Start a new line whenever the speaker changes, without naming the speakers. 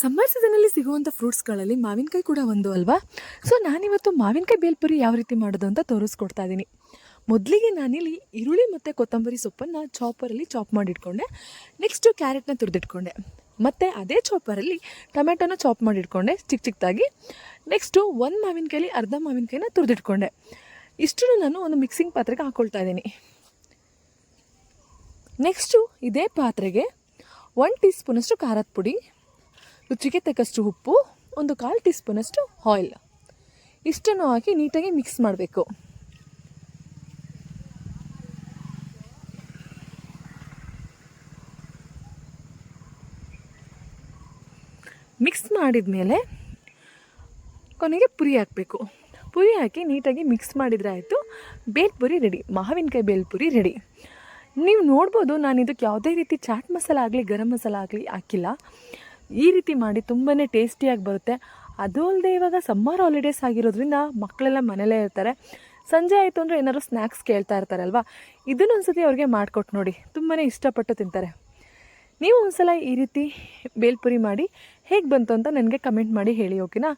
Summer ಸೀಸನಲ್ಲಿ ಸಿಗುವಂಥ ಫ್ರೂಟ್ಸ್ಗಳಲ್ಲಿ ಮಾವಿನಕಾಯಿ ಕೂಡ ಒಂದು ಅಲ್ವಾ. ಸೊ ನಾನಿವತ್ತು ಮಾವಿನಕಾಯಿ ಬೇಲ್ಪುರಿ ಯಾವ ರೀತಿ ಮಾಡೋದು ಅಂತ ತೋರಿಸ್ಕೊಡ್ತಾ ಇದ್ದೀನಿ. ಮೊದಲಿಗೆ ನಾನಿಲ್ಲಿ ಈರುಳ್ಳಿ ಮತ್ತು ಕೊತ್ತಂಬರಿ ಸೊಪ್ಪನ್ನು ಚಾಪರಲ್ಲಿ ಚಾಪ್ ಮಾಡಿಟ್ಕೊಂಡೆ. ನೆಕ್ಸ್ಟು ಕ್ಯಾರೆಟ್ನ ತುರಿದಿಟ್ಕೊಂಡೆ. ಮತ್ತು ಅದೇ ಚಾಪರಲ್ಲಿ ಟೊಮೆಟೊನ ಚಾಪ್ ಮಾಡಿಟ್ಕೊಂಡೆ ಚಿಕ್ಕದಾಗಿ. ನೆಕ್ಸ್ಟು ಒಂದು ಮಾವಿನಕಾಯಲ್ಲಿ ಅರ್ಧ ಮಾವಿನಕಾಯಿನ ತುರಿದಿಟ್ಕೊಂಡೆ. ಇಷ್ಟನ್ನು ನಾನು ಒಂದು ಮಿಕ್ಸಿಂಗ್ ಪಾತ್ರೆಗೆ ಹಾಕ್ಕೊಳ್ತಾ ಇದ್ದೀನಿ. ನೆಕ್ಸ್ಟು ಇದೇ ಪಾತ್ರೆಗೆ 1 ಟೀ ಸ್ಪೂನಷ್ಟು ಖಾರದ ಪುಡಿ, ರುಚಿಗೆ ತಕ್ಕಷ್ಟು ಉಪ್ಪು, 1/4 ಟೀ ಸ್ಪೂನಷ್ಟು ಆಯಿಲ್, ಇಷ್ಟನ್ನು ಹಾಕಿ ನೀಟಾಗಿ ಮಿಕ್ಸ್ ಮಾಡಬೇಕು. ಮಿಕ್ಸ್ ಮಾಡಿದ ಮೇಲೆ ಕೊನೆಗೆ ಪುರಿ ಹಾಕಬೇಕು. ಪುರಿ ಹಾಕಿ ನೀಟಾಗಿ ಮಿಕ್ಸ್ ಮಾಡಿದರೆ ಆಯಿತು, ಬೇಲ್ಪುರಿ ರೆಡಿ. ಮಾವಿನಕಾಯಿ ಬೇಲ್ಪುರಿ ರೆಡಿ. ನೀವು ನೋಡ್ಬೋದು, ನಾನು ಇದಕ್ಕೆ ಯಾವುದೇ ರೀತಿ ಚಾಟ್ ಮಸಾಲ ಆಗಲಿ ಗರಂ ಮಸಾಲ ಆಗಲಿ ಹಾಕಿಲ್ಲ. ಈ ರೀತಿ ಮಾಡಿ ತುಂಬಾ ಟೇಸ್ಟಿಯಾಗಿ ಬರುತ್ತೆ. ಅದು ಅಲ್ಲದೆ ಇವಾಗ ಸಮ್ಮರ್ ಹಾಲಿಡೇಸ್ ಆಗಿರೋದ್ರಿಂದ ಮಕ್ಕಳೆಲ್ಲ ಮನೇಲೇ ಇರ್ತಾರೆ. ಸಂಜೆ ಆಯಿತು ಅಂದರೆ ಏನಾದ್ರು ಸ್ನ್ಯಾಕ್ಸ್ ಕೇಳ್ತಾ ಇರ್ತಾರಲ್ವ, ಇದನ್ನು ಒಂದ್ಸತಿ ಅವ್ರಿಗೆ ಮಾಡಿಕೊಟ್ಟು ನೋಡಿ, ತುಂಬಾ ಇಷ್ಟಪಟ್ಟು ತಿಂತಾರೆ. ನೀವು ಒಂದ್ಸಲ ಈ ರೀತಿ ಬೇಲ್ಪುರಿ ಮಾಡಿ ಹೇಗೆ ಬಂತು ಅಂತ ನನಗೆ ಕಮೆಂಟ್ ಮಾಡಿ ಹೇಳಿ, ಓಕೆನಾ.